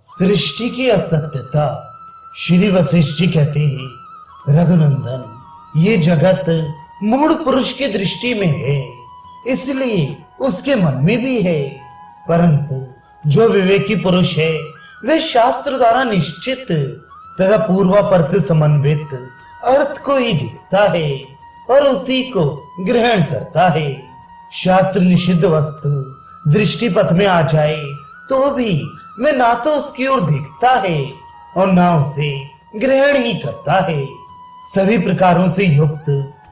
सृष्टि की असत्यता। श्री वशिष्ठ जी कहते हैं, रघुनंदन, ये जगत मूढ़ पुरुष की दृष्टि में है, इसलिए उसके मन में भी है, परंतु जो विवेकी पुरुष है वे शास्त्र द्वारा निश्चित तथा पूर्वापर से समन्वित अर्थ को ही दिखता है और उसी को ग्रहण करता है। शास्त्र निषिद्ध वस्तु दृष्टिपथ में आ जाए तो भी वह ना तो उसकी ओर देखता है और ना उसे ग्रहण ही करता है। सभी प्रकारों से युक्त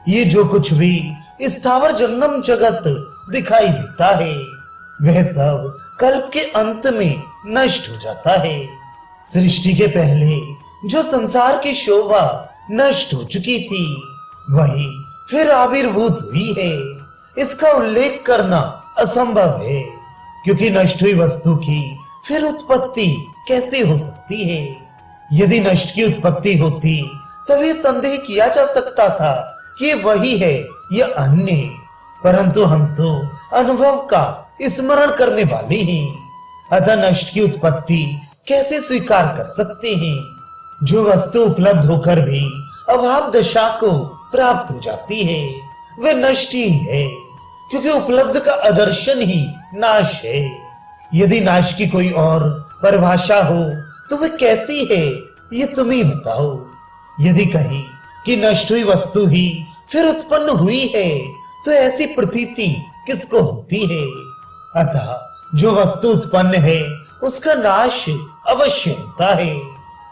ये जो कुछ भी स्थावर जंगम जगत दिखाई देता है वह सब कल्प के अंत में नष्ट हो जाता है। सृष्टि के पहले जो संसार की शोभा नष्ट हो चुकी थी वही फिर आविर्भूत हुई है। इसका उल्लेख करना असंभव है, क्योंकि नष्ट हुई वस्तु की फिर उत्पत्ति कैसे हो सकती है। यदि नष्ट की उत्पत्ति होती तब ये संदेह किया जा सकता था कि ये वही है या अन्य, परंतु हम तो अनुभव का स्मरण करने वाले हैं, अतः नष्ट की उत्पत्ति कैसे स्वीकार कर सकते हैं। जो वस्तु उपलब्ध होकर भी अभाव दशा को प्राप्त हो जाती है वह नष्ट ही है, क्योंकि उपलब्ध का आदर्शन ही नाश है। यदि नाश की कोई और परिभाषा हो तो वह कैसी है ये तुम ही बताओ। यदि कहीं कि नष्ट हुई वस्तु ही फिर उत्पन्न हुई है तो ऐसी प्रतीति किसको होती है। अतः जो वस्तु उत्पन्न है उसका नाश अवश्य होता है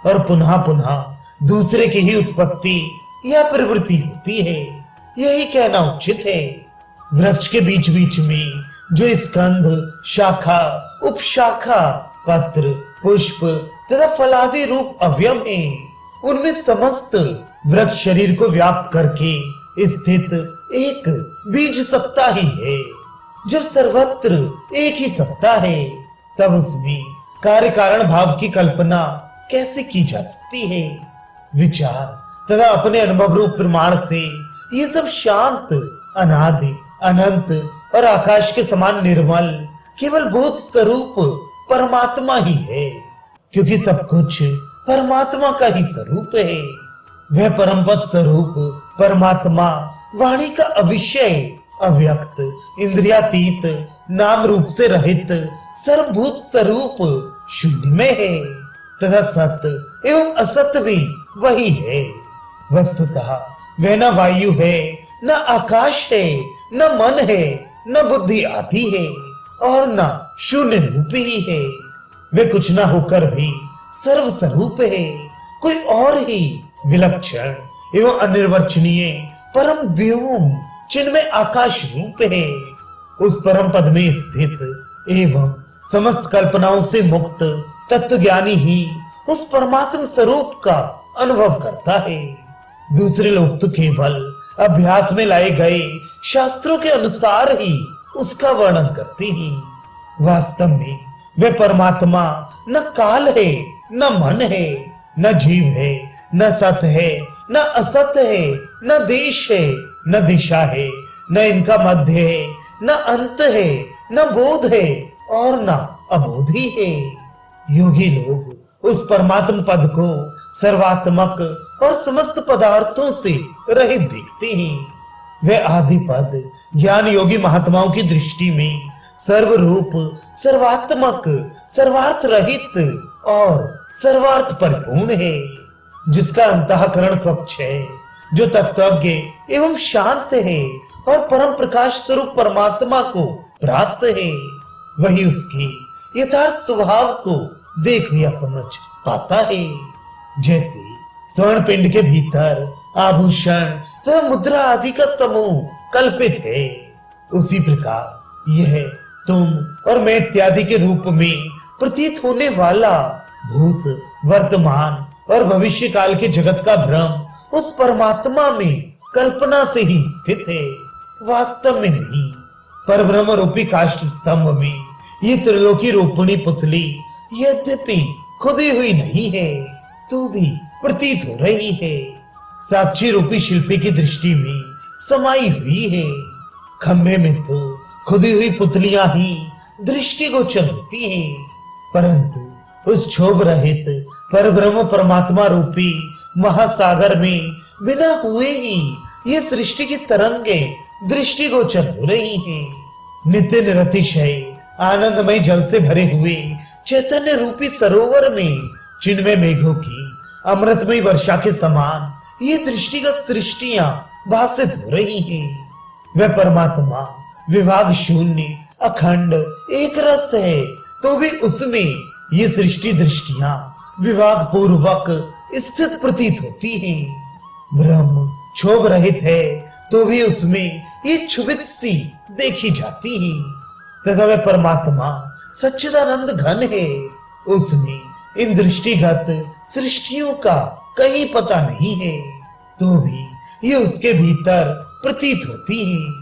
और पुनः पुनः दूसरे की ही उत्पत्ति या प्रवृत्ति होती है, यही कहना उचित है। वृक्ष के बीच बीच में जो स्कंध, शाखा, उपशाखा, पत्र, पुष्प तथा फलादि रूप अवयव हैं, उनमें समस्त वृक्ष शरीर को व्याप्त करके स्थित एक बीज सत्ता ही है। जब सर्वत्र एक ही सत्ता है तब उसमें कार्य कारण भाव की कल्पना कैसे की जा सकती है। विचार तथा अपने अनुभव रूप प्रमाण से ये सब शांत, अनादि, अनंत और आकाश के समान निर्मल केवल बोध स्वरूप परमात्मा ही है, क्योंकि सब कुछ परमात्मा का ही स्वरूप है। वह परमपद स्वरूप परमात्मा वाणी का अविषय, अव्यक्त, इंद्रियातीत, नाम रूप से रहित सर्वभूत स्वरूप शून्य में है तथा सत्य एवं असत्य भी वही है। वस्तुतः वह न वायु है, न आकाश है, न मन है, न बुद्धि आती है और न शून्य रूप ही है। वे कुछ न होकर भी सर्व स्वरूप है, कोई और ही विलक्षण एवं अनिर्वचनीय परम व्योम चिन्मय आकाश रूप है। उस परम पद में स्थित एवं समस्त कल्पनाओं से मुक्त तत्व ज्ञानी ही उस परमात्म स्वरूप का अनुभव करता है। दूसरे लोग तो केवल अभ्यास में लाए गए शास्त्रों के अनुसार ही उसका वर्णन करते हैं। वास्तव में वह परमात्मा न काल है, न मन है, न जीव है, न सत है, न असत है, न देश है, न दिशा है, न इनका मध्य है, न अंत है, न बोध है और न अबोध ही है। योगी लोग उस परमात्म पद को सर्वात्मक और समस्त पदार्थों से रहित देखते हैं। वह आदि पद ज्ञान योगी महात्माओं की दृष्टि में सर्वरूप, सर्वात्मक, सर्वार्थ रहित और सर्वार्थ परिपूर्ण है, जिसका अंतःकरण स्वच्छ है, जो तत्वज्ञ एवं शांत है और परम प्रकाश स्वरूप परमात्मा को प्राप्त है। वही उसके यथार्थ स्वभाव को देख या समझ पाता है। जैसे स्वर्ण पिंड के भीतर आभूषण तथा मुद्रा आदि का समूह कल्पित है, उसी प्रकार यह तुम और मैं इत्यादि के रूप में प्रतीत होने वाला भूत, वर्तमान और भविष्य काल के जगत का भ्रम उस परमात्मा में कल्पना से ही स्थित है, वास्तव में नहीं। पर ब्रह्म रूपी काष्ठ स्तंभ में ये त्रिलोकी रूपणी पुतली यद्यपि खुदी हुई नहीं है तो भी प्रतीत हो रही है, साक्षी रूपी शिल्पी की दृष्टि में समाई हुई है। खंभे में तो खुदी हुई पुतलियां ही दृष्टिगोचर होती हैं, परंतु उस क्षोभ रहित परब्रह्म परमात्मा रूपी महासागर में बिना हुए ही ये सृष्टि की तरंगे दृष्टिगोचर हो रही हैं। नित्य निरतिशय आनंदमय जल से भरे हुए चैतन्य रूपी सरोवर में चिन्मय मेघों की अमृतमय वर्षा के समान ये दृष्टिगत सृष्टियां भासित हो रही हैं। वह परमात्मा विभाग शून्य अखंड एक रस है, तो भी उसमें ये सृष्टि दृष्टियां विभाग पूर्वक स्थित प्रतीत होती हैं। ब्रह्म क्षोभ रहित है, तो भी उसमें ये क्षुभित सी देखी जाती हैं। तथा वह परमात्मा सच्चिदानंद घन है, उसमें इन दृष्टिगत सृष्टियों का कहीं पता नहीं है, तो भी ये उसके भीतर प्रतीत होती हैं।